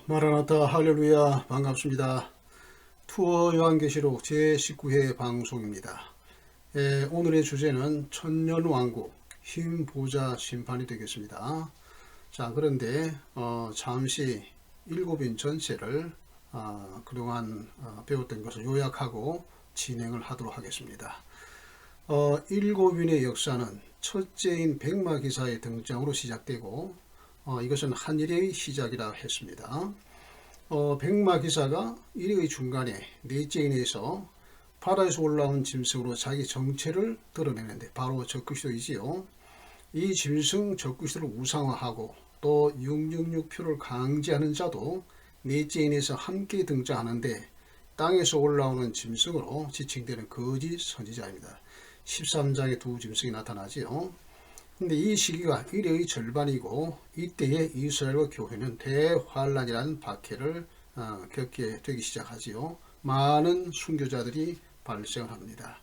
마라나타 할렐루야 반갑습니다. 투어 요한계시록 제19회 방송입니다. 오늘의 주제는 천년왕국 흰 보좌 심판이 되겠습니다. 자, 그런데 잠시 일곱인 전체를 그동안 배웠던 것을 요약하고 진행을 하도록 하겠습니다. 일곱인의 역사는 첫째인 백마기사의 등장으로 시작되고 이것은 한 일의 시작이라 했습니다. 백마기사가 일의 중간에 넷째인에서 바다에서 올라온 짐승으로 자기 정체를 드러내는데 바로 적그리스도이지요. 이 짐승 적그리스도를 우상화하고 또 666표를 강제하는 자도 넷째인에서 함께 등장하는데 땅에서 올라오는 짐승으로 지칭되는 거짓 선지자입니다. 13장에 두 짐승이 나타나지요. 근데 이 시기가 일의 절반이고 이때에 이스라엘과 교회는 대환란이라는 박해를 겪게 되기 시작하지요. 많은 순교자들이 발생을 합니다.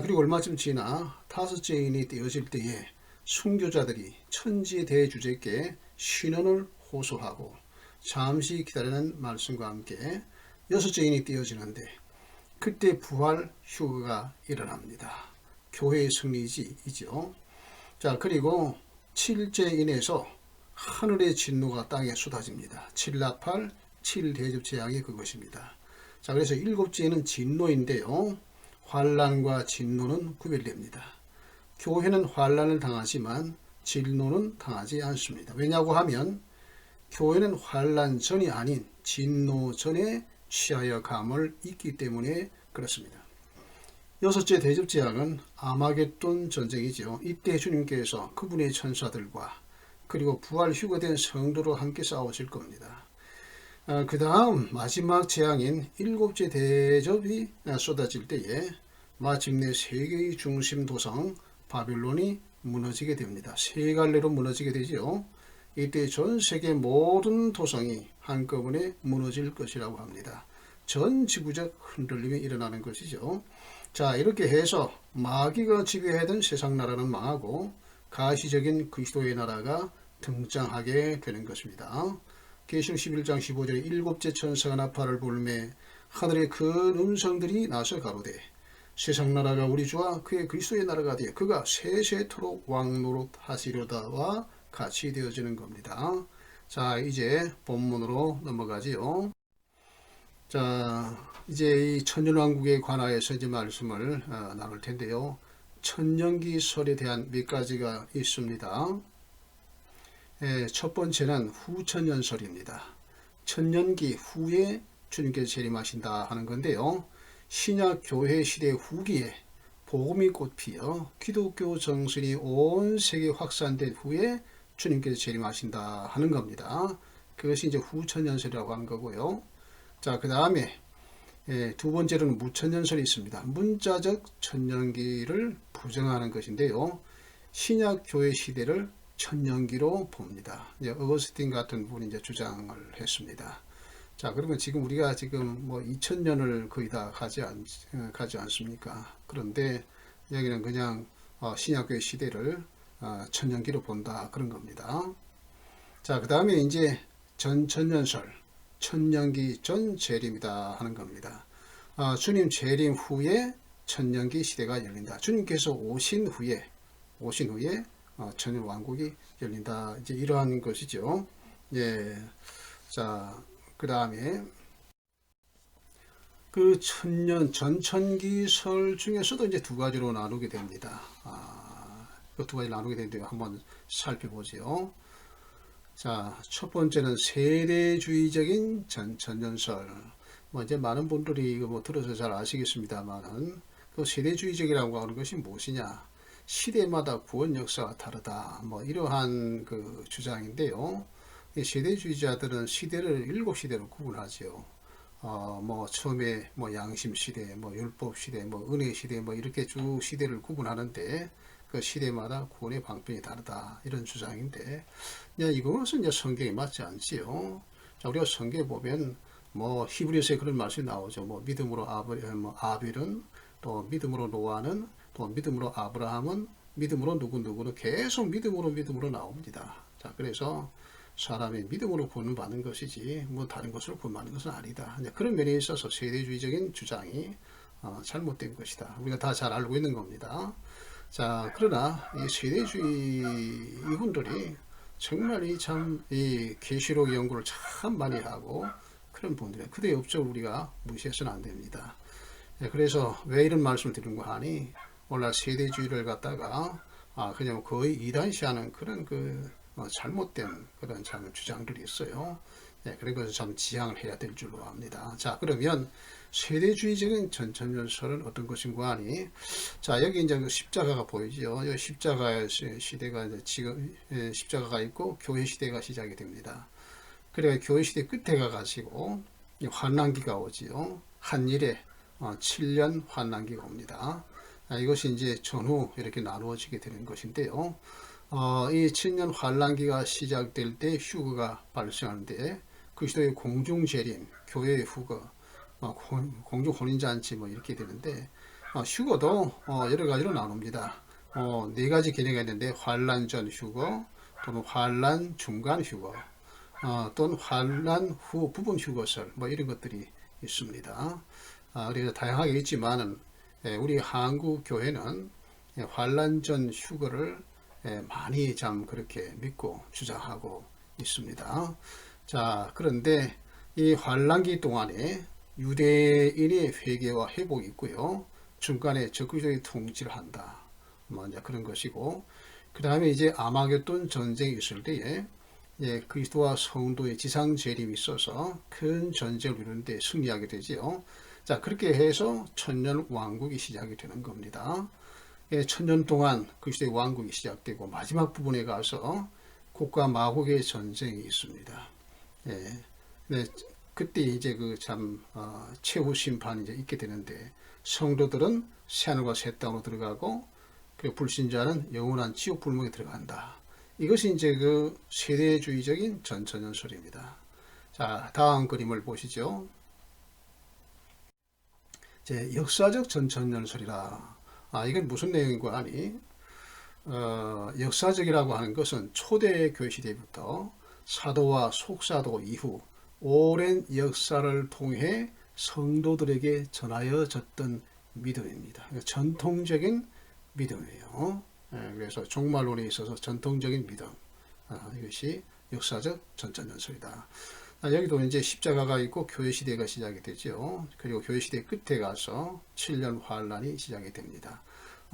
그리고 얼마쯤 지나 다섯째 인이 떼어질 때에 순교자들이 천지의 대주제께 신원을 호소하고 잠시 기다리는 말씀과 함께 여섯째 인이 떼어지는데 그때 부활 휴거가 일어납니다. 교회의 승리이죠. 자, 그리고 7째 인에서 하늘의 진노가 땅에 쏟아집니다. 7나팔, 7대접 재앙이 그것입니다. 자, 그래서 일곱째 인은 진노인데요. 환란과 진노는 구별됩니다. 교회는 환란을 당하지만 진노는 당하지 않습니다. 왜냐고 하면 교회는 환란 전이 아닌 진노 전에 취하여 감을 잊기 때문에 그렇습니다. 여섯째 대접재앙은 아마겟돈 전쟁이죠. 이때 주님께서 그분의 천사들과 그리고 부활 휴거된 성도로 함께 싸우실 겁니다. 그 다음 마지막 재앙인 일곱째 대접이 쏟아질 때에 마침내 세계의 중심 도성 바빌론이 무너지게 됩니다. 세 갈래로 무너지게 되죠. 이때 전 세계 모든 도성이 한꺼번에 무너질 것이라고 합니다. 전 지구적 흔들림이 일어나는 것이죠. 자, 이렇게 해서 마귀가 지배하던 세상 나라는 망하고 가시적인 그리스도의 나라가 등장하게 되는 것입니다. 계시록 11장 15절에 일곱째 천사가 나팔을 불매 하늘의 큰 음성들이 나서 가로되 세상 나라가 우리 주와 그의 그리스도의 나라가 되어 그가 세세토록 왕노릇 하시려다와 같이 되어지는 겁니다. 자, 이제 본문으로 넘어가지요. 자, 이제 이 천년왕국에 관하여서 이제 말씀을 나눌 텐데요. 천년기설에 대한 몇 가지가 있습니다. 첫 번째는 후천년설입니다. 천년기 후에 주님께서 재림하신다 하는 건데요. 신약 교회 시대 후기에 복음이 꽃피어 기독교 정신이 온 세계에 확산된 후에 주님께서 재림하신다 하는 겁니다. 그것이 이제 후천년설이라고 하는 거고요. 자, 그 다음에 두 번째로는 무천년설이 있습니다. 문자적 천년기를 부정하는 것인데요. 신약 교회 시대를 천년기로 봅니다. 이제 어거스틴 같은 분이 이제 주장을 했습니다. 자, 그러면 지금 우리가 지금 뭐 2000년을 거의 다 가지 않습니까? 그런데 여기는 그냥 신약 교회 시대를 천년기로 본다 그런 겁니다. 자, 그 다음에 이제 전천년설. 천년기 전 재림이다 하는 겁니다. 주님 재림 후에 천년기 시대가 열린다. 주님께서 오신 후에 천년 왕국이 열린다. 이제 이러한 것이죠. 예. 자, 그 다음에 그 전천기설 중에서도 이제 두 가지로 나누게 됩니다. 그 두 가지 나누게 되는데요. 한번 살펴보죠. 자, 첫 번째는 세대주의적인 전천년설. 이제 많은 분들이 이거 뭐 들어서 잘 아시겠습니다만은 그 세대주의적이라고 하는 것이 무엇이냐? 시대마다 구원 역사가 다르다. 이러한 그 주장인데요. 이 세대주의자들은 시대를 7시대로 구분하죠. 처음에 양심 시대, 율법 시대, 은혜 시대, 이렇게 쭉 시대를 구분하는데 그 시대마다 구원의 방편이 다르다 이런 주장인데 이것은 이제 성경에 맞지 않지요. 자, 우리가 성경에 보면 히브리서에 그런 말씀이 나오죠. 믿음으로 아벨은 또 믿음으로 노아는 또 믿음으로 아브라함은 믿음으로 누구는 계속 믿음으로 나옵니다. 자, 그래서 사람의 믿음으로 구원받는 것이지 뭐 다른 것으로 구원받는 것은 아니다. 그런 면에 있어서 세대주의적인 주장이 잘못된 것이다. 우리가 다 잘 알고 있는 겁니다. 자, 그러나 이 세대주의 이분들이 정말 이 계시록 연구를 참 많이 하고 그런 분들이 그들의 업적을 우리가 무시해서는 안 됩니다. 그래서 왜 이런 말씀을 드리는가 하니 오늘 세대주의를 갖다가 그냥 거의 이단시하는 그런 잘못된 그런 참 주장들이 있어요. 그런 것을 참 지양을 해야 될 줄로 압니다. 자, 그러면 세대주의적인 전천년설은 어떤 것인가 하니, 자, 여기 이제 그 십자가가 보이죠. 이 십자가 시대가 이제 지금 십자가가 있고 교회 시대가 시작이 됩니다. 그래 교회 시대 끝에 가가지고 환난기가 오지요. 한일에 7년 환난기가 옵니다. 이것이 이제 전후 이렇게 나누어지게 되는 것인데요. 이 7년 환란기가 시작될 때 휴거가 발생하는데 그리스도의 공중재림, 교회의 후거, 공중 혼인잔치 뭐 이렇게 되는데 휴거도 여러 가지로 나눕니다. 네 가지 개념이 있는데 환란 전 휴거 또는 환란 중간 휴거 또는 환란 후 부분 휴거설 뭐 이런 것들이 있습니다. 그래서 다양하게 있지만은 우리 한국 교회는 환란 전 휴거를 많이 참 그렇게 믿고 주장하고 있습니다. 자, 그런데 이 환란기 동안에 유대인의 회개와 회복이 있고요. 중간에 적극적인 통치를 한다. 뭐 이제 그런 것이고, 그 다음에 이제 아마겟돈 전쟁이 있을 때에 그리스도와 성도의 지상 재림이 있어서 큰 전쟁을 이루는데 승리하게 되지요. 자, 그렇게 해서 천년 왕국이 시작이 되는 겁니다. 천년 동안 그리스도의 왕국이 시작되고 마지막 부분에 가서 곡과 마곡의 전쟁이 있습니다. 네, 그때 이제 최후 심판이 이제 있게 되는데 성도들은 새하늘과 새 땅으로 들어가고 그 불신자는 영원한 지옥 불목에 들어간다. 이것이 이제 그 세대주의적인 전천년설입니다. 자, 다음 그림을 보시죠. 이제 역사적 전천년설이라. 이건 무슨 내용인가 하니, 역사적이라고 하는 것은 초대 교회 시대부터 사도와 속사도 이후 오랜 역사를 통해 성도들에게 전하여졌던 믿음입니다. 전통적인 믿음이에요. 그래서 종말론에 있어서 전통적인 믿음. 이것이 역사적 전천년설이다. 여기도 이제 십자가가 있고 교회 시대가 시작이 되죠. 그리고 교회 시대 끝에 가서 7년 환란이 시작이 됩니다.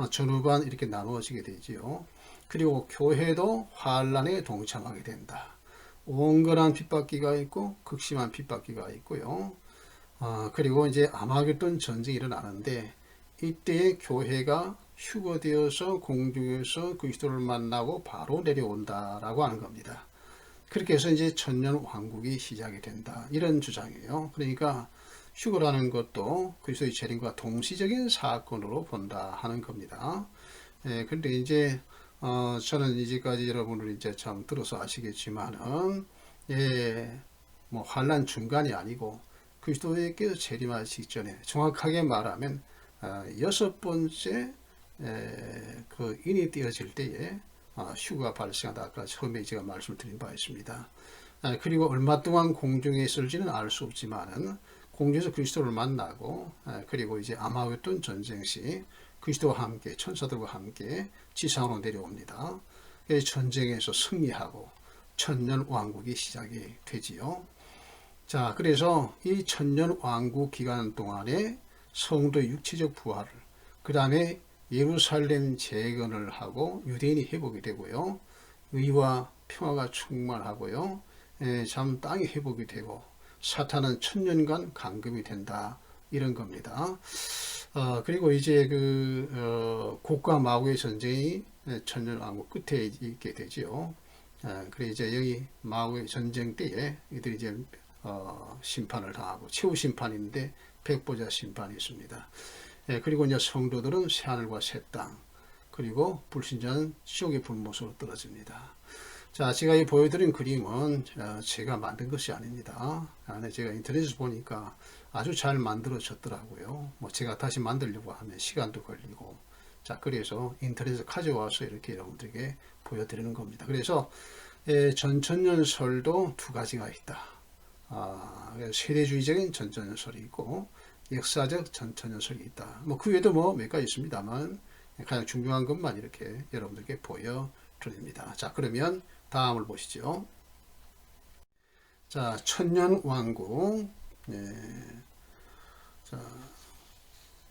전후반 이렇게 나누어지게 되지요. 그리고 교회도 환란에 동참하게 된다. 온건한 핍박기가 있고 극심한 핍박기가 있고요. 그리고 이제 아마겟돈 전쟁이 일어나는데 이때에 교회가 휴거되어서 공중에서 그리스도를 만나고 바로 내려온다라고 하는 겁니다. 그렇게 해서 이제 천년 왕국이 시작이 된다. 이런 주장이에요. 그러니까 휴거라는 것도 그리스도의 재림과 동시적인 사건으로 본다 하는 겁니다. 그런데 이제 저는 이제까지 여러분을 이제 참 들어서 아시겠지만은 뭐 환란 중간이 아니고 그리스도에게 재림하기 직전에 정확하게 말하면 6번째 그 인이 띄어질 때에 휴가 발생하다 아까 처음에 제가 말씀드린 바 있습니다. 그리고 얼마 동안 공중에 있을지는 알 수 없지만은 공중에서 그리스도를 만나고 그리고 이제 아마겟돈 전쟁 시 그리스도와 함께 천사들과 함께 지상으로 내려옵니다. 전쟁에서 승리하고 천년 왕국이 시작이 되지요. 자, 그래서 이 천년 왕국 기간 동안에 성도의 육체적 부활을 그 다음에 예루살렘 재건을 하고 유대인이 회복이 되고요. 의와 평화가 충만하고요. 참 땅이 회복이 되고 사탄은 천년간 감금이 된다. 이런 겁니다. 그리고 이제 곡과 마곡의 전쟁이 천년 왕국 끝에 있게 되지요. 그래 이제 여기 마곡의 전쟁 때에 이들이 이제 심판을 당하고 최후 심판인데 백보자 심판이 있습니다. 그리고 이제 성도들은 새하늘과 새 땅, 그리고 불신자는 지옥의 불못으로 떨어집니다. 자, 제가 이 보여드린 그림은 제가 만든 것이 아닙니다. 제가 인터넷에서 보니까 아주 잘 만들어졌더라고요. 뭐 제가 다시 만들려고 하면 시간도 걸리고, 자, 그래서 인터넷에서 가져와서 이렇게 여러분들에게 보여드리는 겁니다. 그래서 전천년설도 두 가지가 있다. 세대주의적인 전천년설이 있고 역사적 전천년설이 있다. 뭐 그 외에도 뭐 몇 가지 있습니다만 가장 중요한 것만 이렇게 여러분들께 보여드립니다. 자, 그러면 다음을 보시죠. 자, 천년왕국. 자,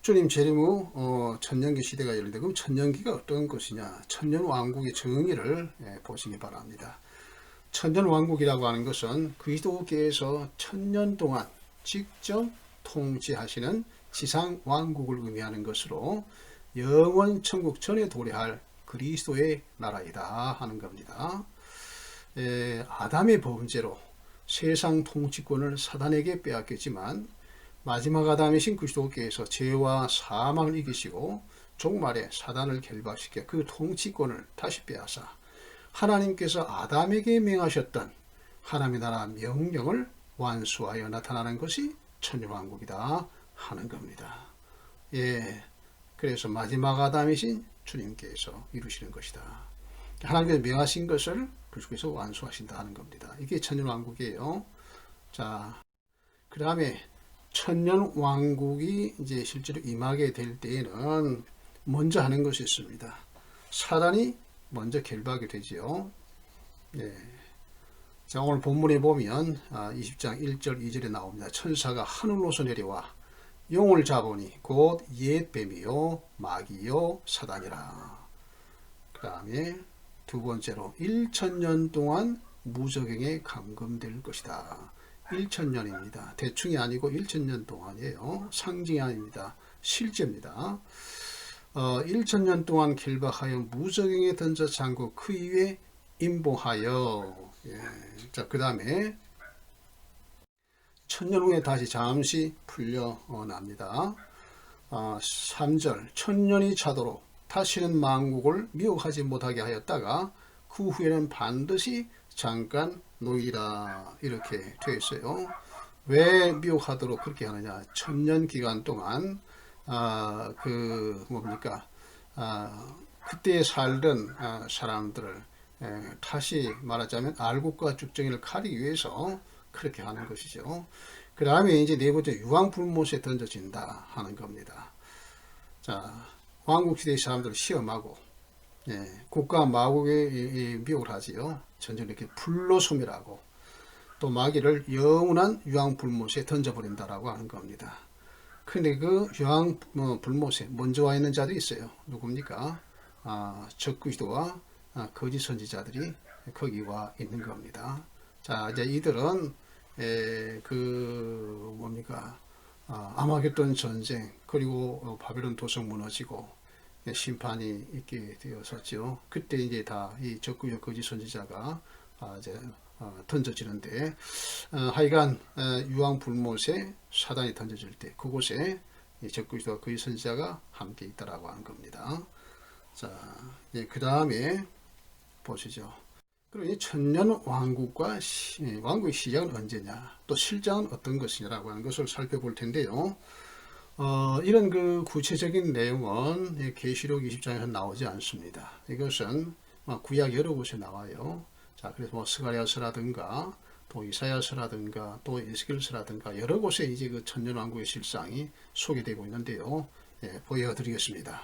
주님 재림 후 천년기 시대가 열리는데 그럼 천년기가 어떤 것이냐? 천년왕국의 정의를 보시기 바랍니다. 천년왕국이라고 하는 것은 그리스도께서 천년 동안 직접 통치하시는 지상왕국을 의미하는 것으로 영원 천국 전에 도래할 그리스도의 나라이다 하는 겁니다. 아담의 범죄로 세상 통치권을 사단에게 빼앗겼지만 마지막 아담이신 그리스도께서 죄와 사망을 이기시고 종말에 사단을 결박시켜 그 통치권을 다시 빼앗아 하나님께서 아담에게 명하셨던 하나님의 나라 명령을 완수하여 나타나는 것이 천년왕국이다 하는 겁니다. 그래서 마지막 아담이신 주님께서 이루시는 것이다. 하나님께서 명하신 것을 그리스도께서 완수하신다 하는 겁니다. 이게 천년왕국이에요. 자, 그 다음에 천년왕국이 이제 실제로 임하게 될 때에는 먼저 하는 것이 있습니다. 사단이 먼저 결박이 되지요. 자, 오늘 본문에 보면 20장 1절 2절에 나옵니다. 천사가 하늘로서 내려와 용을 잡으니 곧 옛 뱀이요 마귀요 사단이라. 그 다음에 두 번째로 1000년 동안 무저갱에 감금될 것이다. 1000년입니다. 대충이 아니고 1000년 동안이에요. 상징이 아닙니다. 실제입니다. 1000년 동안 결박하여 무저갱에 던져 잠고 그 이후에 임보하여. 자, 그 다음에 천년 후에 다시 잠시 풀려납니다. 3절 천년이 차도록 다시는 만국을 미혹하지 못하게 하였다가 그 후에는 반드시 잠깐 놓이라 이렇게 되어 있어요. 왜 미혹하도록 그렇게 하느냐? 천년 기간 동안 그때 살던 사람들을 다시 말하자면 알곡과 죽정이를 가리기 위해서 그렇게 하는 것이죠. 그 다음에 이제 네 번째 유황불못에 던져진다 하는 겁니다. 자, 왕국시대의 사람들을 시험하고 국가 마국에 미혹을 하지요. 전쟁 이렇게 불로 소멸하고 또 마귀를 영원한 유황불못에 던져버린다라고 하는 겁니다. 근데 그 유황불못에 먼저 와 있는 자들이 있어요. 누굽니까? 적그리스도와 거짓 선지자들이 거기 와 있는 겁니다. 자, 이제 이들은 아마겟돈 전쟁 그리고 바벨론 도성 무너지고 심판이 있게 되었었죠. 그때 이제 다 이 적그리스도 거짓 선지자가 이제 던져지는데 하여간 유황불못에 사단이 던져질 때 그곳에 적그리스도와 거짓 선지자가 함께 있다라고 하는 겁니다. 자, 그 다음에 보시죠. 그리고 이 천년 왕국과 왕국의 시작은 언제냐, 또 실장은 어떤 것이냐라고 하는 것을 살펴볼 텐데요. 이런 그 구체적인 내용은 계시록 20장에서 나오지 않습니다. 이것은 구약 여러 곳에 나와요. 자, 그래서 뭐 스가랴서라든가 또 이사야서라든가 또 에스겔서라든가 여러 곳에 이제 그 천년 왕국의 실상이 소개되고 있는데요. 보여드리겠습니다.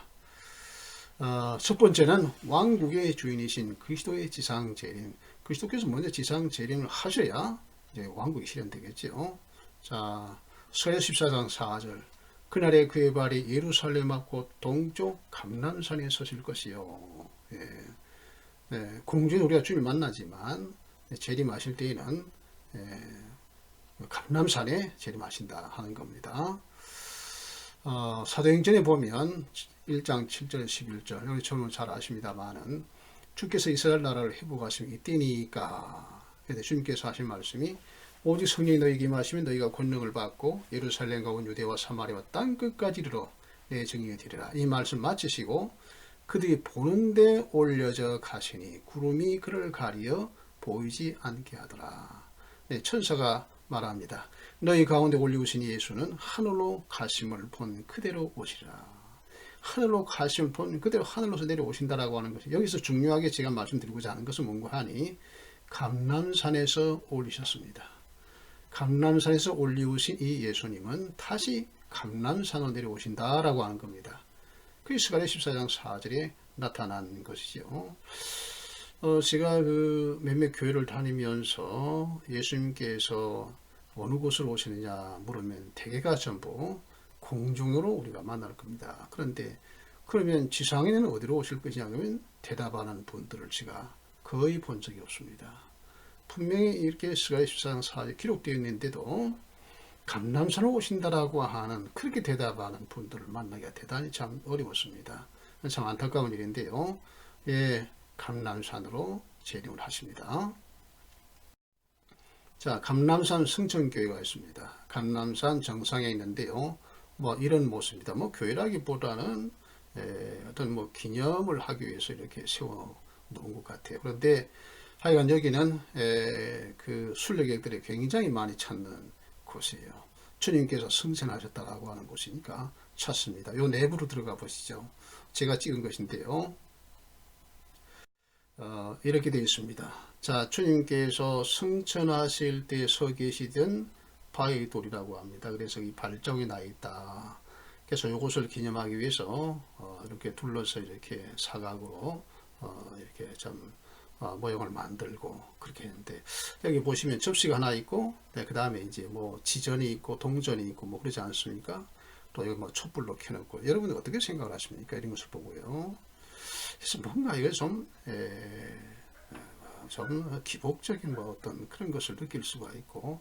첫 번째는 왕국의 주인이신 그리스도의 지상 재림. 그리스도께서 먼저 지상 재림을 하셔야 이제 왕국이 실현되겠죠. 자, 서야 14장 4절. 그날에 그의 발이 예루살렘 앞 곧 동쪽 감람산에 서실 것이요. 공중에 우리가 주님을 만나지만 재림하실 때에는 감람산에 재림하신다 하는 겁니다. 사도행전에 보면 1장 7절 11절 여기 저는 잘 아십니다만은 주께서 이스라엘 나라를 회복하시면 이때니까. 그래서 주님께서 하신 말씀이 오직 성령이 너희에게 임하시면 너희가 권능을 받고 예루살렘과 온 유대와 사마리아와 땅 끝까지 이르러 내 증인이 되리라. 이 말씀 마치시고 그들이 보는데 올려져 가시니 구름이 그를 가리어 보이지 않게 하더라. 천사가 말합니다. 너희 가운데 올리우신 예수는 하늘로 가심을 본 그대로 오시리라. 하늘로 가심을 본 그대로 하늘로서 내려오신다라고 하는 것이 여기서 중요하게 제가 말씀드리고자 하는 것은 뭔가 하니 감람산에서 올리셨습니다. 감람산에서 올리우신 이 예수님은 다시 감람산으로 내려오신다라고 하는 겁니다. 그게 스가랴 14장 4절에 나타난 것이죠. 제가 그 몇몇 교회를 다니면서 예수님께서 어느 곳으로 오시느냐 물으면 대개가 전부 공중으로 우리가 만날 겁니다. 그런데 그러면 지상에는 어디로 오실 것이냐 하면 대답하는 분들을 제가 거의 본 적이 없습니다. 분명히 이렇게 스가랴 14장 4절 기록되어 있는데도 감람산으로 오신다라고 하는 그렇게 대답하는 분들을 만나기가 대단히 참 어려웠습니다. 참 안타까운 일인데요. 예, 감람산으로 재림을 하십니다. 자, 감람산 승천교회가 있습니다. 감람산 정상에 있는데요. 뭐 이런 모습입니다. 뭐 교회라기보다는 어떤 뭐 기념을 하기 위해서 이렇게 세워 놓은 것 같아요. 그런데 하여간 여기는 그 순례객들이 굉장히 많이 찾는 곳이에요. 주님께서 승천하셨다라고 하는 곳이니까 찾습니다. 요 내부로 들어가 보시죠. 제가 찍은 것인데요. 이렇게 되어 있습니다. 자, 주님께서 승천하실 때 서 계시던 바위 돌이라고 합니다. 그래서 이 발자국이 나 있다. 그래서 이것을 기념하기 위해서 이렇게 둘러서 이렇게 사각으로 이렇게 좀 모형을 만들고 그렇게 했는데, 여기 보시면 접시가 하나 있고, 그 다음에 이제 뭐 지전이 있고 동전이 있고 뭐 그러지 않습니까? 또 여기 뭐 촛불로 켜놓고, 여러분들 어떻게 생각을 하십니까? 이런 것을 보고요. 그래서 뭔가 이거 좀 기복적인 뭐 어떤 그런 것을 느낄 수가 있고,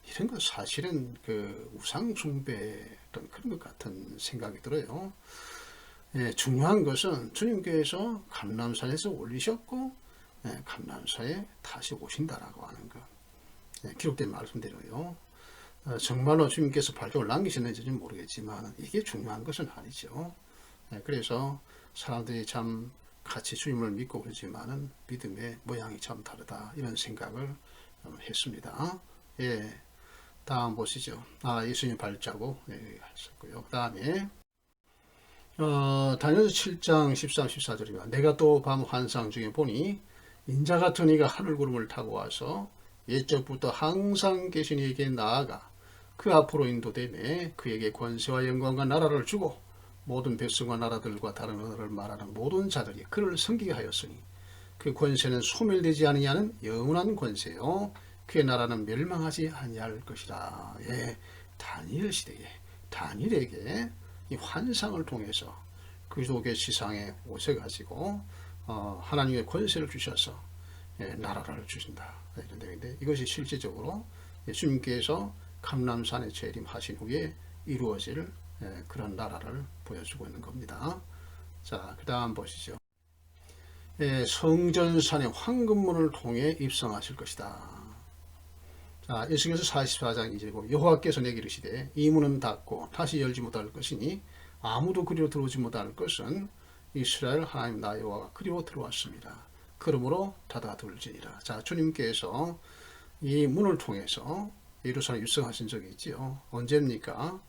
이런 거 사실은 그 우상 숭배 어떤 그런 것 같은 생각이 들어요. 중요한 것은 주님께서 감람산에서 올리셨고, 감람산에 다시 오신다라고 하는 것. 기록된 말씀대로요. 정말로 주님께서 발족을 남기셨는지는 모르겠지만 이게 중요한 것은 아니죠. 그래서 사람들이 참 같이 주님을 믿고 그러지만은 믿음의 모양이 참 다르다, 이런 생각을 했습니다. 예, 다음 보시죠. 예수님 발자국 하셨고요. 그 다음에 다니엘서 7장 13, 14절입니다. 내가 또 밤 환상 중에 보니 인자 같은 이가 하늘구름을 타고 와서 옛적부터 항상 계신 이에게 나아가 그 앞으로 인도되매 그에게 권세와 영광과 나라를 주고 모든 백성과 나라들과 다른 언어를 말하는 모든 자들이 그를 섬기게 하였으니 그 권세는 소멸되지 아니하는 영원한 권세요 그의 나라는 멸망하지 아니할 것이라. 예, 다니엘 시대에 다니엘에게 이 환상을 통해서 그리스도의 지상에 오셔가지고 하나님의 권세를 주셔서 나라를 주신다, 이런 내용인데, 이것이 실제적으로 예수님께서 감람산에 재림하신 후에 이루어질 그런 나라를 보여주고 있는 겁니다. 자, 그 다음 보시죠. 성전산의 황금문을 통해 입성하실 것이다. 자, 에스겔서 44장 2절이고, 여호와께서 내게 이르시되 이 문은 닫고 다시 열지 못할 것이니 아무도 그리로 들어오지 못할 것은 이스라엘 하나님 나 여호와가 그리로 들어왔습니다. 그러므로 닫아둘지니라. 자, 주님께서 이 문을 통해서 예루살렘 입성하신 적이 있지요. 언제입니까?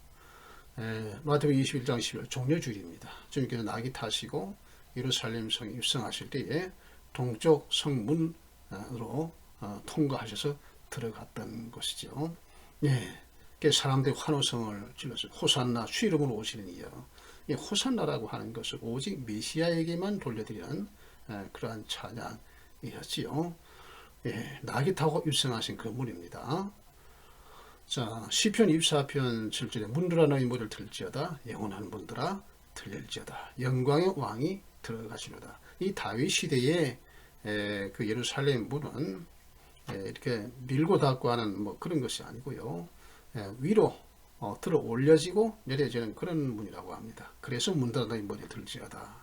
마태복음 21장 10절 종려주일입니다. 주님께서 낙이 타시고 예루살렘 성에 입성하실 때에 동쪽 성문으로 통과하셔서 들어갔던 것이죠. 사람들이 환호성을 질렀어요. 호산나, 주 이름으로 오시는 이여. 이 호산나라고 하는 것을 오직 메시아에게만 돌려드리는 그러한 찬양이었지요. 낙이 타고 입성하신 그 문입니다. 자, 시편 24편 7절에 문들아 너희 문을 들지어다, 영원한 문들아 들릴지어다, 영광의 왕이 들어가시로다. 이 다윗 시대에 그 예루살렘 문은 이렇게 밀고 닫고 하는 뭐 그런 것이 아니고요, 위로 들어 올려지고 내려지는 그런 문이라고 합니다. 그래서 문들아 너희 문이 들지어다,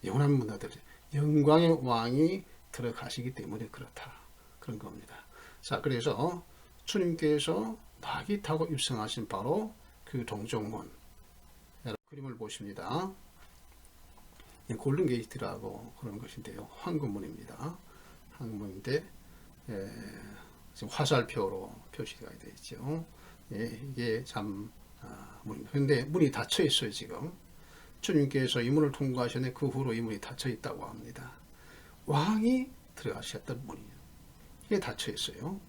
영원한 문들아 들지, 영광의 왕이 들어가시기 때문에 그렇다, 그런 겁니다. 자, 그래서 주님께서 낙이 타고 입성하신 바로 그 동쪽문 그림을 보십니다. 골든 게이트라고 그런 것인데요, 황금문입니다. 황금문인데 지금 화살표로 표시가 되어 있죠. 이게 참 문입니다. 그런데 문이 닫혀 있어요. 지금 주님께서 이 문을 통과하셨는데 그 후로 이 문이 닫혀 있다고 합니다. 왕이 들어가셨던 문이에요. 이게 닫혀 있어요.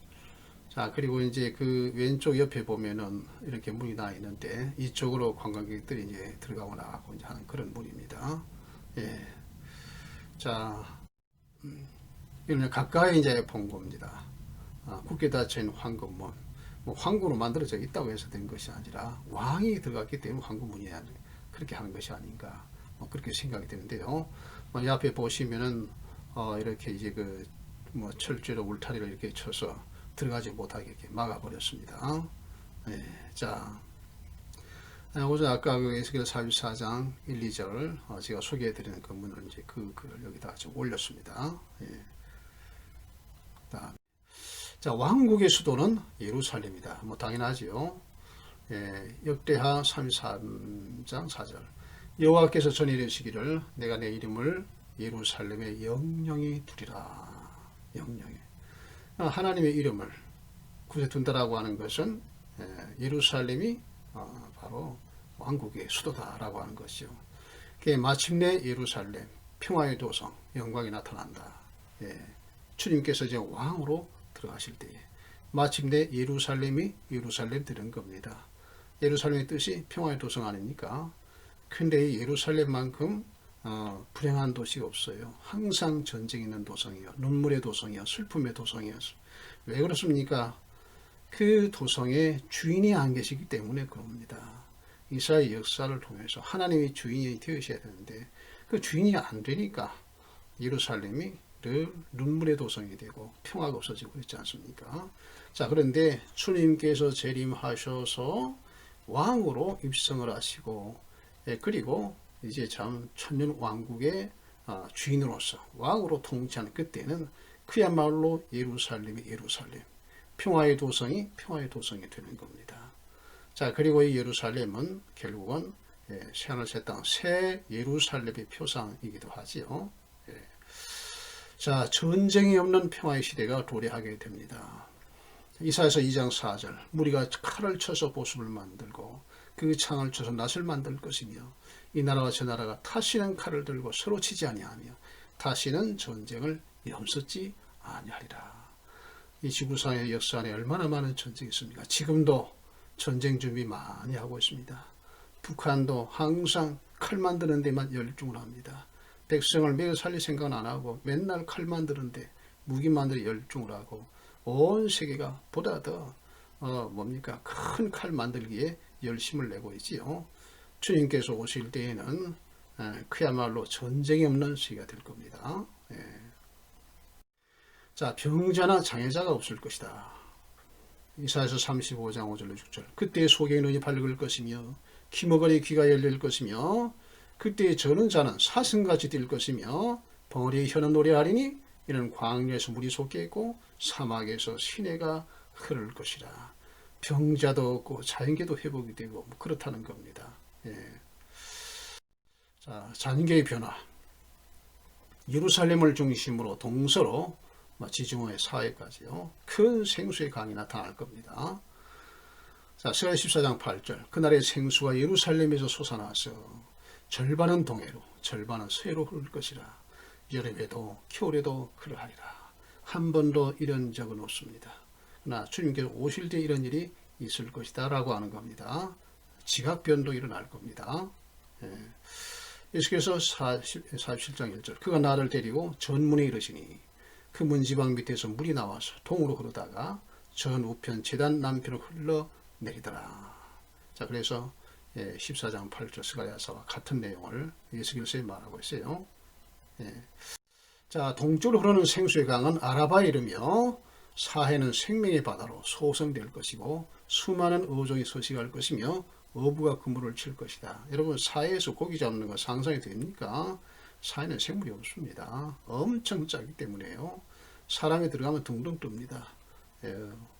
자, 그리고 이제 그 왼쪽 옆에 보면은 이렇게 문이 나 있는데 이쪽으로 관광객들이 이제 들어가고 나가고 이제 하는 그런 문입니다. 예. 자, 이거는 가까이 이제 본 겁니다. 굳게 닫혀 있는 황금문. 뭐 황구로 만들어져 있다고 해서 된 것이 아니라 왕이 들어갔기 때문에 황금문이 그렇게 하는 것이 아닌가. 뭐 그렇게 생각이 되는데요. 이 앞에 보시면은 이렇게 이제 그 뭐 철제로 울타리를 이렇게 쳐서 들어가지 못하게 이렇게 막아버렸습니다. 네, 자, 우선 아까 그 에스겔 44장 1, 2절 제가 소개해드리는 그 문을 이제 그 글을 여기다가 좀 올렸습니다. 예. 자, 왕국의 수도는 예루살렘이다. 뭐 당연하지요. 예, 역대하 33장 4절. 여호와께서 전에 이르시기를 내가 내 이름을 예루살렘에 영영히 두리라. 영영히. 하나님의 이름을 굳에 둔다라고 하는 것은 예루살렘이 바로 왕국의 수도다라고 하는 것이요. 마침내 예루살렘 평화의 도성 영광이 나타난다. 예, 주님께서 이제 왕으로 들어가실 때에 마침내 예루살렘이 예루살렘 되는 겁니다. 예루살렘의 뜻이 평화의 도성 아닙니까? 근데 이 예루살렘만큼 불행한 도시가 없어요. 항상 전쟁이 있는 도성이요, 눈물의 도성이요, 슬픔의 도성이요. 왜 그렇습니까? 그 도성에 주인이 안 계시기 때문에 그럽니다. 이스라엘 역사를 통해서 하나님이 주인이 되으셔야 되는데 그 주인이 안 되니까 예루살렘이 늘 눈물의 도성이 되고 평화가 없어지고 그렇지 않습니까? 자, 그런데 주님께서 재림하셔서 왕으로 입성을 하시고 그리고 이제 참 천년 왕국의 주인으로서 왕으로 통치하는 그때는 그야말로 예루살렘이 예루살렘, 평화의 도성이 평화의 도성이 되는 겁니다. 자, 그리고 이 예루살렘은 결국은 새하늘 새 땅 새 예루살렘의 표상이기도 하지요. 자, 전쟁이 없는 평화의 시대가 도래하게 됩니다. 이사야서 2장 4절 무리가 칼을 쳐서 보습을 만들고 그 창을 쳐서 낫을 만들 것이며 이 나라와 저 나라가 다시는 칼을 들고 서로 치지 아니하며 다시는 전쟁을 염쓰지 아니하리라. 이 지구상의 역사 안에 얼마나 많은 전쟁이 있습니까? 지금도 전쟁 준비 많이 하고 있습니다. 북한도 항상 칼 만드는 데만 열중을 합니다. 백성을 매여 살릴 생각은 안 하고 맨날 칼 만드는데 무기 만들어 열중을 하고 온 세계가 보다 더 뭡니까? 큰 칼 만들기에 열심을 내고 있지요. 주님께서 오실 때에는 그야말로 전쟁이 없는 시기가 될 겁니다. 자, 병자나 장애자가 없을 것이다. 이사야서 35장 5절로 6절 그때 속에 눈이 밝을 것이며 기머거리 귀가 열릴 것이며 그때 저는 자는 사슴같이 뛸 것이며 벙어리의 혀는 노래하리니 이는 광야에서 물이 솟겠고 사막에서 시내가 흐를 것이라. 병자도 없고 자연계도 회복이 되고 뭐 그렇다는 겁니다. 자, 잔계의 변화. 예루살렘을 중심으로 동서로 지중해 사해까지요. 큰 생수의 강이 나타날 겁니다. 자, 스가랴 14장 8절 그날의 생수가 예루살렘에서 솟아나서 절반은 동해로 절반은 서해로 흐를 것이라. 여름에도 겨울에도 그러하리라. 한 번도 이런 적은 없습니다. 그러나 주님께서 오실 때 이런 일이 있을 것이다 라고 하는 겁니다. 지각변도 일어날 겁니다. 예수께서 47장 1절 그가 나를 데리고 전문에 이르시니 그 문지방 밑에서 물이 나와서 동으로 흐르다가 전 우편 제단 남편으로 흘러내리더라. 자, 그래서 14장 8절 스가랴서와 같은 내용을 예수께서 말하고 있어요. 자, 동쪽으로 흐르는 생수의 강은 아라바에 이르며 사해는 생명의 바다로 소성될 것이고 수많은 어종이 서식할 것이며 어부가 그물을 칠 것이다. 여러분, 사해에서 고기 잡는 거 상상이 됩니까? 사해는 생물이 없습니다. 엄청 작기 때문에요. 사람이 들어가면 둥둥 뜹니다.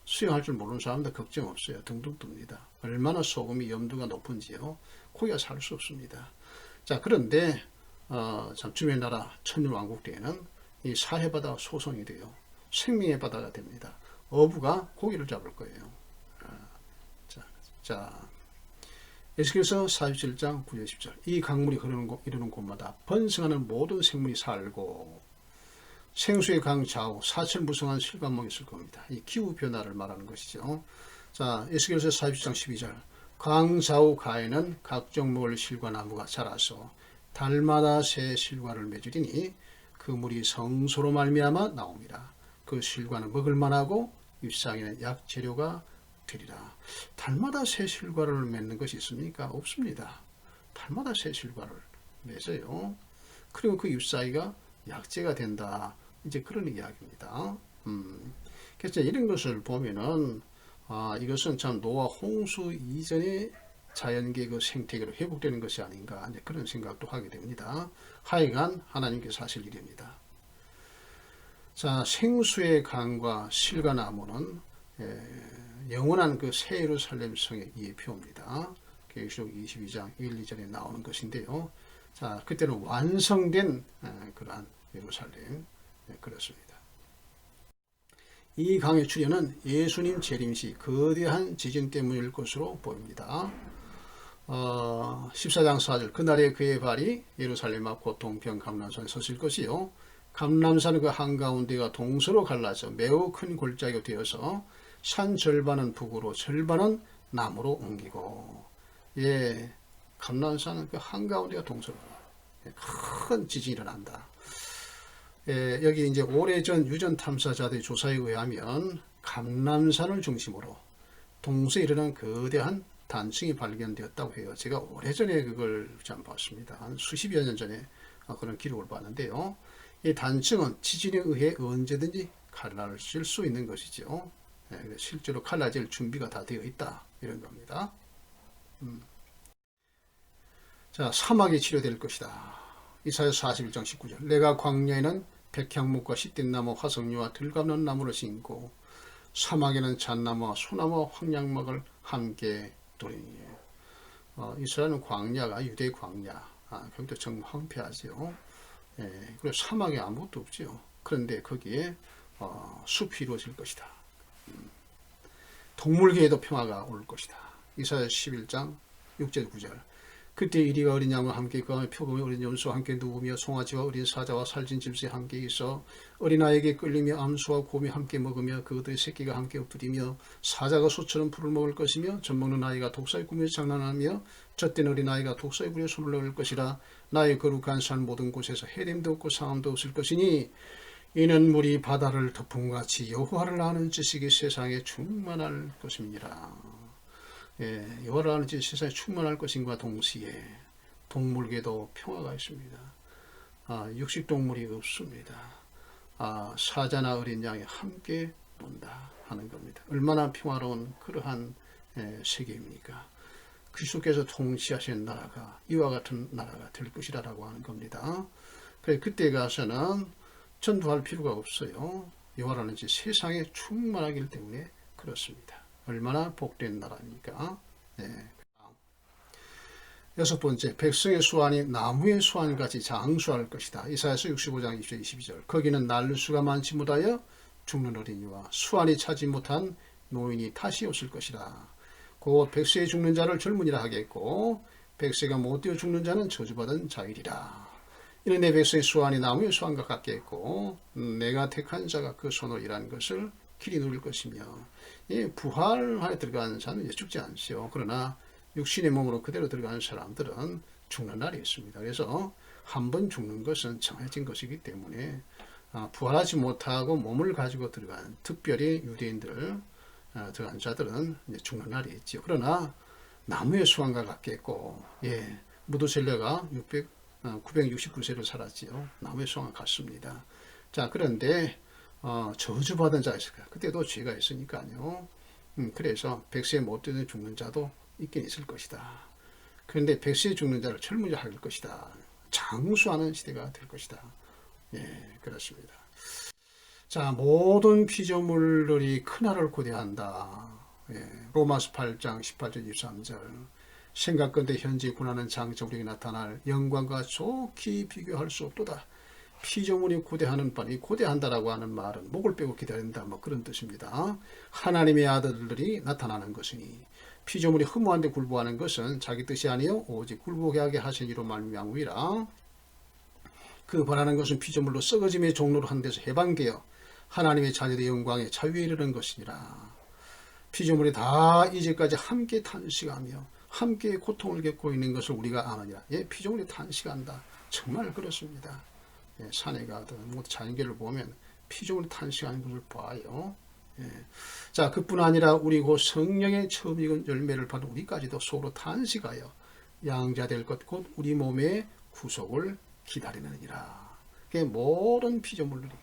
수영할 줄 모르는 사람들 걱정 없어요. 둥둥 뜹니다. 얼마나 소금이 염도가 높은지요. 고기가 살 수 없습니다. 자, 그런데 참 주의 나라 천년왕국 때에는 이 사해바다가 소성이 돼요. 생명의 바다가 됩니다. 어부가 고기를 잡을 거예요. 자, 에스겔서 47장 9절 10절 이 강물이 흐르는 이르는 곳마다 번성하는 모든 생물이 살고. 생수의 강 좌우 사철무성한 실과목이 있을 겁니다. 이 기후 변화를 말하는 것이죠. 자, 에스겔서 42장 12절. 강 좌우 가에는 각종 물 실과나무가 자라서 달마다 새 실과를 맺으리니 그 물이 성소로 말미암아 나옵니다. 그 실과는 먹을 만하고 잎사귀는 약재료가 되리라. 달마다 새 실과를 맺는 것이 있습니까? 없습니다. 달마다 새 실과를 맺어요. 그리고 그 잎사귀가 약재가 된다. 이제 그런 이야기입니다. 그래서 이런 것을 보면은 이것은 참 노아 홍수 이전의 자연계 그 생태계로 회복되는 것이 아닌가 이제 그런 생각도 하게 됩니다. 하여간 하나님께서 하실 일입니다. 자, 생수의 강과 실과나무는 영원한 그 새 예루살렘 성의 예표입니다. 계시록 22장 1, 2절에 나오는 것인데요. 자, 그때는 완성된 그러한 예루살렘 그렇습니다. 이 강의 출현은 예수님 재림 시 거대한 지진 때문일 것으로 보입니다. 14장 4절 그날에 그의 발이 예루살렘 앞 곧 동편 감람산에 섰을 것이요 감람산 그 한가운데가 동서로 갈라져 매우 큰 골짜기가 되어서 산 절반은 북으로 절반은 남으로 옮기고 감람산 그 한가운데가 동서로 큰 지진이 일어난다. 여기 이제 오래전 유전 탐사자들의 조사에 의하면 감람산을 중심으로 동서에 이르는 거대한 단층이 발견되었다고 해요. 제가 오래전에 그걸 참 봤습니다. 한 수십여 년 전에 그런 기록을 봤는데요. 이 단층은 지진에 의해 언제든지 갈라질 수 있는 것이죠. 실제로 갈라질 준비가 다 되어 있다. 이런 겁니다. 자, 사막이 치료될 것이다. 이사야 41장 19절 내가 광야에는 백향목과 시띠나무 화석류와 들감는 나무를 심고 사막에는 잣나무와 소나무와 황양목을 함께 두리니 이스라엘은 광야가 유대 광야 거기도 정말 황폐하죠. 그리고 사막에 아무것도 없죠. 그런데 거기에 숲이 이루어질 것이다. 동물계에도 평화가 올 것이다. 이사야 11장 6절 9절 그때 이리가 어린 양과 함께 그 표범의 어린 염소와 함께 누우며 송아지와 어린 사자와 살진 짐승이 함께 있어 어린아이에게 끌리며 암수와 곰이 함께 먹으며 그들의 새끼가 함께 엎드리며 사자가 소처럼 풀을 먹을 것이며 젖먹는 아이가 독사에 꾸며 장난하며 젖된 어린아이가 독사에 부려 손을 넣을 것이라 나의 거룩한 산 모든 곳에서 해림도 없고 상함도 없을 것이니 이는 물이 바다를 덮음같이 여호와를 아는 지식이 세상에 충만할 것입니다. 여호와를 아는 지식이 세상에 충만할 것인과 동시에 동물계도 평화가 있습니다. 육식동물이 없습니다. 사자나 어린 양이 함께 논다 하는 겁니다. 얼마나 평화로운 그러한 세계입니까? 그리스도께서 통치하시는 나라가 이와 같은 나라가 될 것이라고 하는 겁니다. 그때 가서는 전도할 필요가 없어요. 여호와라는 지 세상에 충만하기 때문에 그렇습니다. 얼마나 복된 나라입니까? 여섯 번째, 백성의 수완이 나무의 수완같이 장수할 것이다. 이사야서 65장 20절 22절 거기는 날수가 많지 못하여 죽는 어린이와 수완이 차지 못한 노인이 다시 없을 것이라. 곧 백세에 죽는 자를 젊은이라 하겠고 백세가 못되어 죽는 자는 저주받은 자이리라. 이는 내 백성의 수완이 나무의 수완과 같겠고 내가 택한 자가 그 손으로 일하는 것을 길이 누릴 것이며 부활하에 들어가는 자는 이제 죽지 않지요. 그러나 육신의 몸으로 그대로 들어가는 사람들은 죽는 날이 있습니다. 그래서 한 번 죽는 것은 정해진 것이기 때문에 부활하지 못하고 몸을 가지고 들어간 특별히 유대인들 들어간 자들은 이제 죽는 날이 있죠. 그러나 나무의 수완과 같겠고 무두셀레가 969세를 살았지요. 나무의 수완과 같습니다. 자, 그런데 저주받은 자가 있을까? 그때도 죄가 있으니까요. 그래서 백세에 못되는 죽는 자도 있긴 있을 것이다. 그런데 백세에 죽는 자를 젊은이 할 것이다. 장수하는 시대가 될 것이다. 그렇습니다. 자, 모든 피조물들이 큰하를 고대한다. 로마서 8장 18절 23절 생각건대 현재 군하는 장정력이 나타날 영광과 좋게 비교할 수 없도다. 피조물이 고대하는 바니 고대한다라고 하는 말은 목을 빼고 기다린다 뭐 그런 뜻입니다. 하나님의 아들들이 나타나는 것이니 피조물이 허무한데 굴복하는 것은 자기 뜻이 아니요 오직 굴복하게 하신 이로 말미암으이라. 그 바라는 것은 피조물로 썩어짐의 종로로 한 데서 해방되어 하나님의 자녀의 영광에 자유에 이르는 것이니라. 피조물이 다 이제까지 함께 탄식하며 함께 고통을 겪고 있는 것을 우리가 아느니라. 예, 피조물이 탄식한다. 정말 그렇습니다. 예, 산에 가든 뭐 자연계를 보면 피조물이 탄식하는 것을 봐요. 예. 자, 그뿐 아니라 우리 곧 성령의 처음 익은 열매를 받은 우리까지도 서로 탄식하여 양자될 것 곧 우리 몸의 구속을 기다리느니라. 모든 피조물들이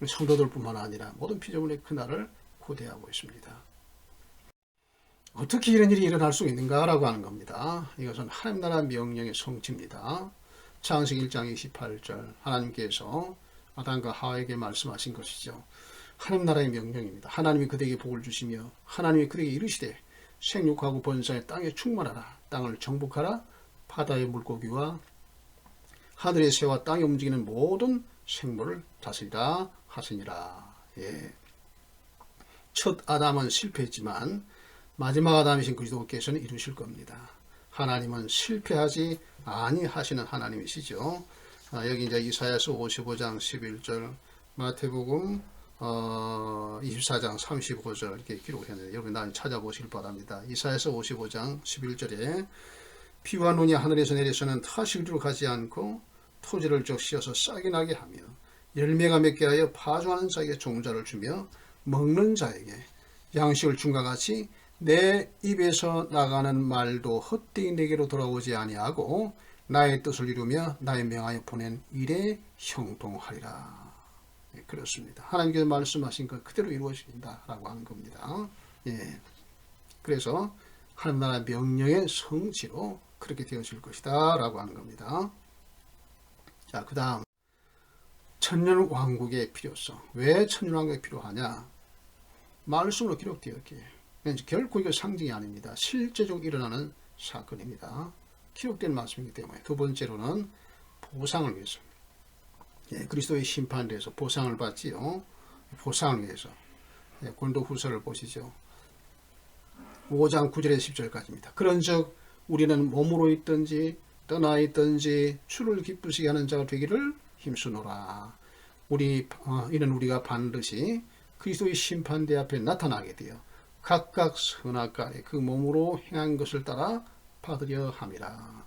성도들뿐만 아니라 모든 피조물의 그날을 고대하고 있습니다. 어떻게 이런 일이 일어날 수 있는가라고 하는 겁니다. 이것은 하나님 나라 명령의 성취입니다. 창세기 1장 28절 하나님께서 아담과 하와에게 말씀하신 것이죠. 하나님 나라의 명령입니다. 하나님이 그들에게 복을 주시며 하나님이 그들에게 이르시되 생육하고 번성해 땅에 충만하라. 땅을 정복하라. 바다의 물고기와 하늘의 새와 땅에 움직이는 모든 생물을 다스리라 하시니라. 예. 첫 아담은 실패했지만 마지막 아담이신 그리스도께서는 이루실 겁니다. 하나님은 실패하지 아니하시는 하나님이시죠. 여기 이제 이사야서 55장 11절, 마태복음 24장 35절 이렇게 기록했는데 여러분 나중에 찾아보시길 바랍니다. 이사야서 55장 11절에 비와 눈이 하늘에서 내려서는 타실로 가지 않고 토지를 적시어서 싹이 나게 하며 열매가 맺게 하여 파종하는 자에게 종자를 주며 먹는 자에게 양식을 준과 같이 내 입에서 나가는 말도 헛되이 내게로 돌아오지 아니하고 나의 뜻을 이루며 나의 명하여 보낸 일에 형통하리라. 예, 그렇습니다. 하나님께서 말씀하신 것 그대로 이루어진다라고 하는 겁니다. 예, 그래서 하나님 나라 명령의 성취로 그렇게 되어질 것이다 라고 하는 겁니다. 자, 그 다음 천년왕국의 필요성. 왜 천년왕국이 필요하냐? 말씀으로 기록되었기에 결코 이거 상징이 아닙니다. 실제적으로 일어나는 사건입니다. 기록된 말씀이기 때문에. 두 번째로는 보상을 위해서. 예, 그리스도의 심판에 대해서 보상을 받지요. 보상을 위해서. 예, 고린도후서를 보시죠. 5장 9절에서 10절까지입니다. 그런즉 우리는 몸으로 있든지 떠나 있든지 주를 기쁘시게 하는 자가 되기를 힘쓰노라. 이는 우리가 반드시 그리스도의 심판대 앞에 나타나게 되어 각각 선악간에 그 몸으로 행한 것을 따라 받으려 함이라.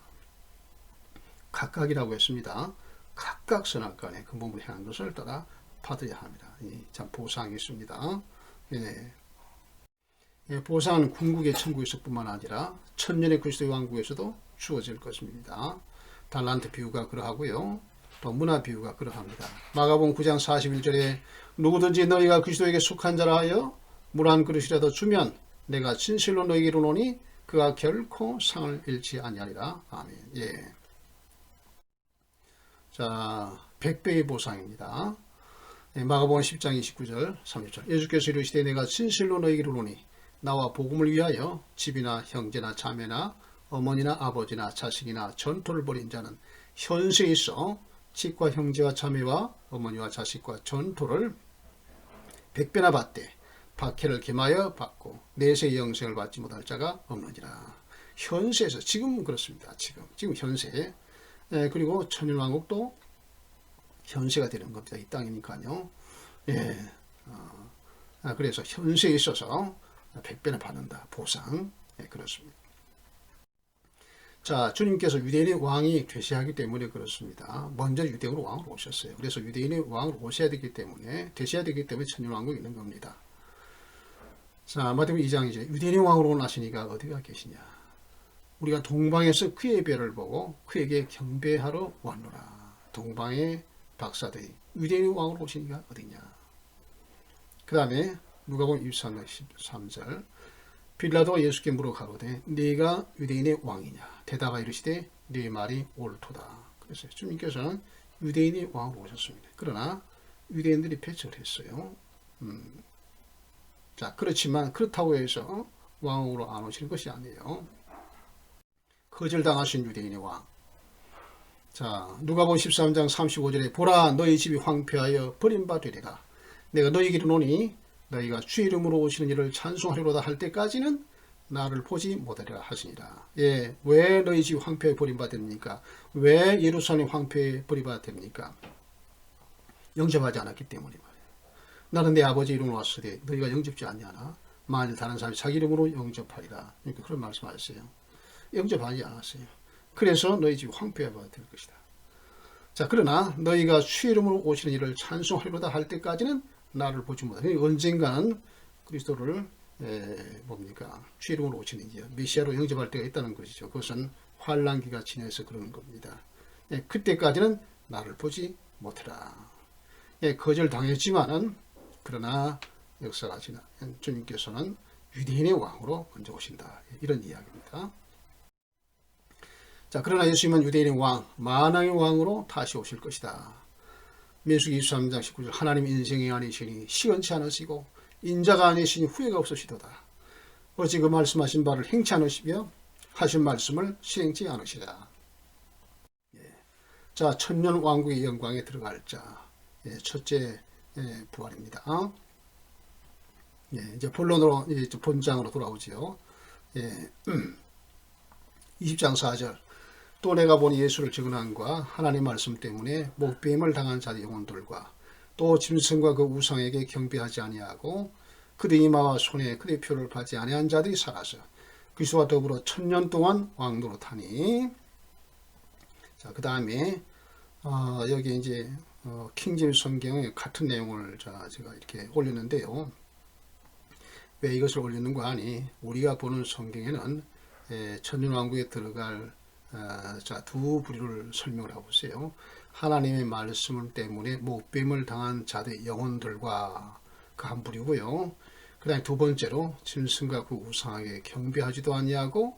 각각이라고 했습니다. 각각 선악간에 그 몸으로 행한 것을 따라 받으려 함이라. 참 보상이 있습니다. 예. 예, 보상은 궁극의 천국에서뿐만 아니라 천년의 그리스도의 왕국에서도 주어질 것입니다. 달란트 비유가 그러하고요. 또 문화 비유가 그러합니다. 마가복음 9장 41절에 누구든지 너희가 그리스도에게 속한 자라 하여 물 한 그릇이라도 주면 내가 진실로 너희에게 이르노니 그가 결코 상을 잃지 아니하리라. 아멘. 예. 자, 100배의 보상입니다. 예, 마가복음 10장 29절 30절 예수께서 이르시되 내가 진실로 너희에게 이르노니 나와 복음을 위하여 집이나 형제나 자매나 어머니나 아버지나 자식이나 전토를 벌인 자는 현세에 있어 집과 형제와 자매와 어머니와 자식과 전토를 100배나 받되 박해를 겸하여 받고 내세의 영생을 받지 못할 자가 없느니라. 현세에서 지금은 그렇습니다. 지금 현세. 예, 그리고 천년왕국도 현세가 되는 겁니다. 이 땅이니까요. 예. 그래서 현세에 있어서 100배나 받는다. 보상. 예, 그렇습니다. 자, 주님께서 유대인의 왕이 되셔야 하기 때문에 그렇습니다. 먼저 유대인으로 왕으로 오셨어요. 그래서 유대인의 왕으로 오셔야 되기 때문에 되셔야 되기 때문에 천년왕국이 있는 겁니다. 자, 마태복음 2장 이제 유대인의 왕으로 나시니까 어디가 계시냐? 우리가 동방에서 그의 별을 보고 그에게 경배하러 왔노라. 동방의 박사들이 유대인의 왕으로 오시니까 어디냐? 그 다음에 누가복음 23장 13절 빌라도가 예수께 물어 가로되 네가 유대인의 왕이냐? 대답하 이르시되 네 말이 옳도다. 그래서 주님께서는 유대인의 왕으로 오셨습니다. 그러나 유대인들이 배척을 했어요. 자, 그렇지만 그렇다고 해서 왕으로 안 오시는 것이 아니에요. 거절당하신 유대인의 왕. 자, 누가복음 13장 35절에 보라 너희 집이 황폐하여 버림받으리라. 내가 너희에게 이르노니 너희가 주의 이름으로 오시는 이를 찬송하리로다 할 때까지는 나를 보지 못하리라 하시니라. 예, 왜 너희 집 황폐에 버림받습니까? 왜 예루살렘 황폐에 버림받습니까? 영접하지 않았기 때문에 말이에요. 나는 내 아버지 이름으로 왔으되 너희가 영접지 않냐나? 만일 다른 사람이 자기 이름으로 영접하리라. 그러니까 그런 말씀하셨어요. 영접하지 않았어요. 그래서 너희 집 황폐가 될 것이다. 자, 그러나 너희가 주의 이름으로 오시는 이를 찬송하리로다 할 때까지는 나를 보지 못하다. 언젠가는 그리스도를 뭡니까? 주의 이름으로 오시는 이제 메시아로 영접할 때가 있다는 것이죠. 그것은 환란기가 지나서 그러는 겁니다. 그때까지는 나를 보지 못해라. 거절 당했지만은 그러나 역사가 지나 주님께서는 유대인의 왕으로 먼저 오신다. 이런 이야기입니다. 자, 그러나 예수님은 유대인의 왕, 만왕의 왕으로 다시 오실 것이다. 민수기 23장 19절 하나님 인생이 아니시니 시원치 않으시고 인자가 아니시니 후회가 없으시도다. 어찌 그 말씀하신 바를 행치 않으시며 하신 말씀을 실행치 않으시라. 자, 천년 왕국의 영광에 들어갈 자. 첫째 부활입니다. 이제 본론으로 이제 본장으로 돌아오지요. 20장 4절 또 내가 보니 예수를 증언함과 하나님 말씀 때문에 목배임을 당한 자의 영혼들과 또 짐승과 그 우상에게 경배하지 아니하고 그들의 이마와 손에 그들의 표를 받지 아니한 자들이 살아서 그리스도와 더불어 천년 동안 왕노릇하니. 자, 그 다음에 여기 이제 킹제임스 성경에 같은 내용을 제가 이렇게 올렸는데요. 왜 이것을 올리는가 하니 우리가 보는 성경에는 천년왕국에 들어갈 두 부류를 설명을 하고 있어요. 하나님의 말씀 때문에 목배임을 당한 자들의 영혼들과 그 한 부류고요. 그 다음에 두 번째로 짐승과 그 우상에게 경배하지도 아니하고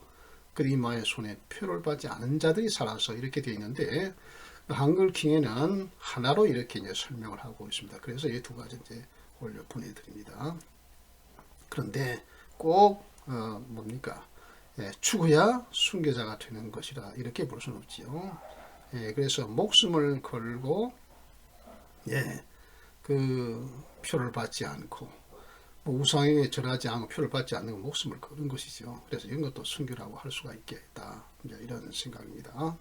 그 이마의 손에 표를 받지 않은 자들이 살아서 이렇게 되어 있는데 한글 킹에는 하나로 이렇게 이제 설명을 하고 있습니다. 그래서 이 두 가지 이제 올려 보내드립니다. 그런데 꼭 뭡니까? 죽어야 순교자가 되는 것이라 이렇게 볼 수는 없지요. 그래서 목숨을 걸고 그 표를 받지 않고 우상에 절하지 않고 표를 받지 않는 건 목숨을 거는 것이죠. 그래서 이런 것도 순교라고 할 수가 있겠다. 이런 생각입니다.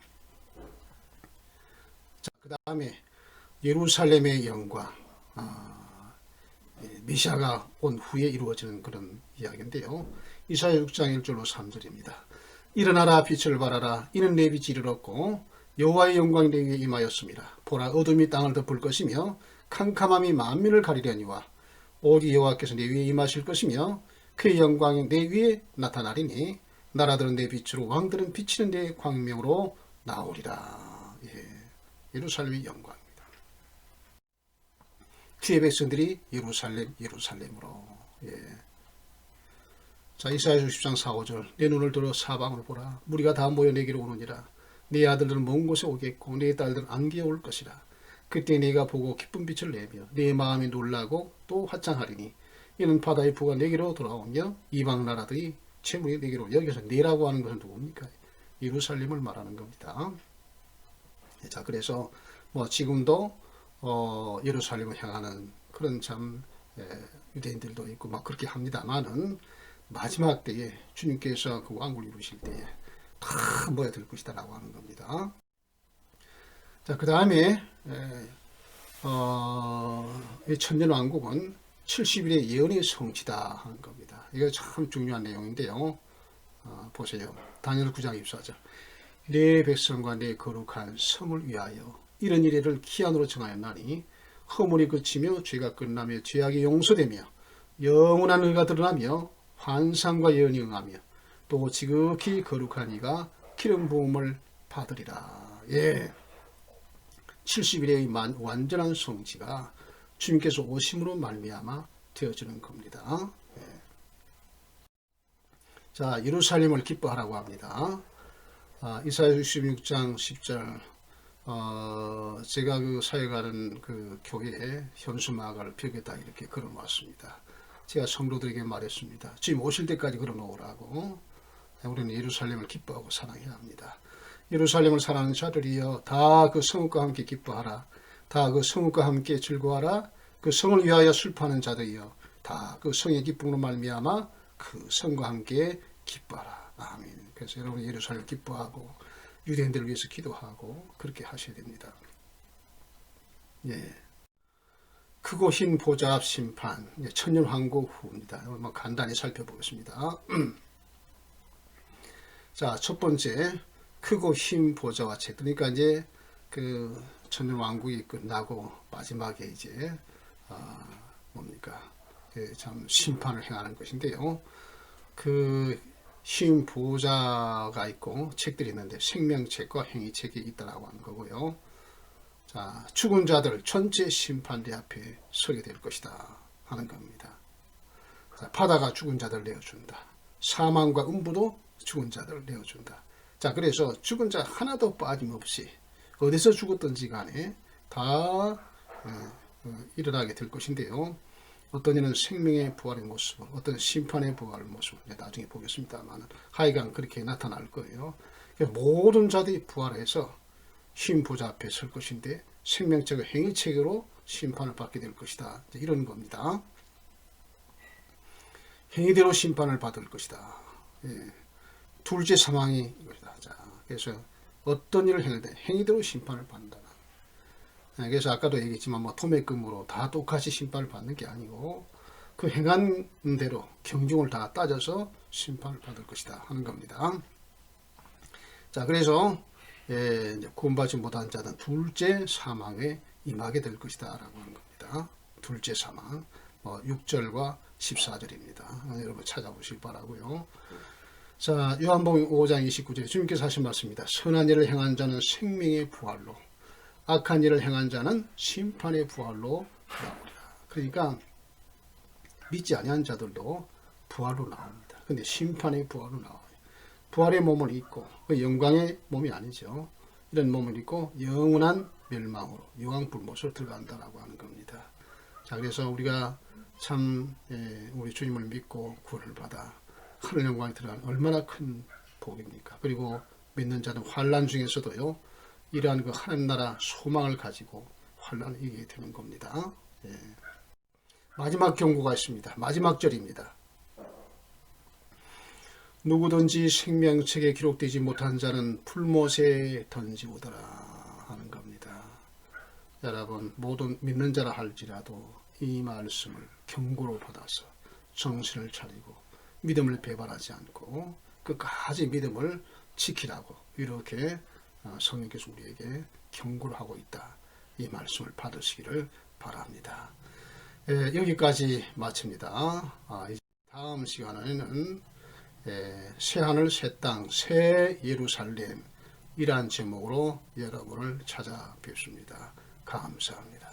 자, 그 다음에 예루살렘의 영광, 메시아가 온 후에 이루어지는 그런 이야기인데요. 이사야 6장 1절로 3절입니다. 일어나라 빛을 발하라 이는 내 빛이 이르렀고 여호와의 영광이 내 위에 임하였습니다. 보라 어둠이 땅을 덮을 것이며 캄캄함이 만민을 가리려니와 오직 여호와께서 내 위에 임하실 것이며 그의 영광이 내 위에 나타나리니 나라들은 내 빛으로 왕들은 비치는 내 광명으로 나오리라. 예루살렘의 영광입니다. 주의 백성들이 예루살렘으로. 자, 이사야 60장 4, 5절 내 눈을 들어 사방을 보라 무리가 다 모여 내게로 오느니라. 네 아들들은 먼 곳에 오겠고 네 딸들은 안개에 올 것이라. 그때 네가 보고 기쁜 빛을 내며 네 마음이 놀라고 또 화창하리니 이는 바다의 부가 내게로 돌아오며 이방 나라들이 채물이 내게로. 여기서 네라고 하는 것은 누굽니까? 예루살렘을 말하는 겁니다. 자, 그래서 지금도 예루살렘을 향하는 그런 참 유대인들도 있고 막 그렇게 합니다만은 마지막 때에 주님께서 그 왕국을 이루실 때에 다 모여들 것이다 라고 하는 겁니다. 자, 그 다음에 이 천년왕국은 70일의 예언의 성취다 하는 겁니다. 이거 참 중요한 내용인데요. 보세요. 다니엘 9장 24절 내 백성과 내 거룩한 성을 위하여 이런 이래를 기한으로 정하였나니 허물이 그치며 죄가 끝나며 죄악이 용서되며 영원한 의가 드러나며 환상과 예언이 응하며 또 지극히 거룩한 이가 기름 부음을 받으리라. 70일의 완전한 성취가 주님께서 오심으로 말미암아 되어지는 겁니다. 자, 예루살렘을 기뻐하라고 합니다. 이사야 66장 10절 제가 그 사역하는 그 교회에 현수막을 벽에다 이렇게 걸어놓았습니다. 제가 성도들에게 말했습니다. 주님 오실 때까지 걸어놓으라고. 우리는 예루살렘을 기뻐하고 사랑해야 합니다. 예루살렘을 사랑하는 자들이여 다 그 성읍과 함께 기뻐하라. 다 그 성읍과 함께 즐거워하라. 그 성을 위하여 슬퍼하는 자들이여 다 그 성의 기쁨으로 말미암아 그 성과 함께 기뻐하라. 아멘. 그래서 여러분 예루살렘 기뻐하고 유대인들을 위해서 기도하고 그렇게 하셔야 됩니다. 예. 크고 흰 보좌 앞 심판, 천년왕국 후입니다. 한번 간단히 살펴보겠습니다. 자, 첫 번째 크고 흰 보좌와 책. 그러니까 이제 그 천년왕국이 끝나고 마지막에 이제 뭡니까? 참 심판을 행하는 것인데요. 그 흰 보좌가 있고 책들이 있는데 생명책과 행위책이 있다라고 하는 거고요. 자, 죽은 자들 전체 심판대 앞에 서게 될 것이다 하는 겁니다. 자, 바다가 죽은 자들 내어준다. 사망과 음부도 죽은 자들 내어준다. 자, 그래서 죽은 자 하나도 빠짐없이 어디서 죽었든지 간에 다 일어나게 될 것인데요. 어떤 이는 생명의 부활의 모습, 어떤 심판의 부활의 모습, 나중에 보겠습니다만 하여간 그렇게 나타날 거예요. 모든 자들이 부활해서 흰 보좌 앞에 설 것인데 생명책과 행위책으로 심판을 받게 될 것이다. 이런 겁니다. 행위대로 심판을 받을 것이다. 예. 둘째 사망이 이것이다. 자, 그래서 어떤 일을 행할 때 행위대로 심판을 받는다. 그래서 아까도 얘기했지만 뭐 토맥금으로 다 똑같이 심판을 받는 게 아니고 그 행한 대로 경중을 다 따져서 심판을 받을 것이다 하는 겁니다. 자, 그래서 이제 구원받지 못한 자는 둘째 사망에 임하게 될 것이다 라고 하는 겁니다. 둘째 사망, 6절과 14절입니다. 여러분 찾아보시기 바라고요. 자, 요한복음 5장 29절에 주님께서 하신 말씀입니다. 선한 일을 행한 자는 생명의 부활로, 악한 일을 행한 자는 심판의 부활로 나오리라. 그러니까 믿지 아니한 자들도 부활로 나옵니다. 근데 심판의 부활로 나와요. 부활의 몸을 입고 그 영광의 몸이 아니죠. 이런 몸을 입고 영원한 멸망으로 유황불못으로 들어간다라고 하는 겁니다. 자, 그래서 우리가 참 우리 주님을 믿고 구원을 받아 하늘 영광에 들어가는 얼마나 큰 복입니까? 그리고 믿는 자는 환난 중에서도요. 이러한 그 하나님 나라 소망을 가지고 환난을 이기게 되는 겁니다. 예. 마지막 경고가 있습니다. 마지막 절입니다. 누구든지 생명책에 기록되지 못한 자는 풀못에 던지오더라 하는 겁니다. 여러분 모든 믿는 자라 할지라도 이 말씀을 경고로 받아서 정신을 차리고 믿음을 배반하지 않고 끝까지 믿음을 지키라고 이렇게 성령께서 우리에게 경고를 하고 있다. 이 말씀을 받으시기를 바랍니다. 여기까지 마칩니다. 이제 다음 시간에는 새하늘 새 땅 새 예루살렘 이란 제목으로 여러분을 찾아뵙습니다. 감사합니다.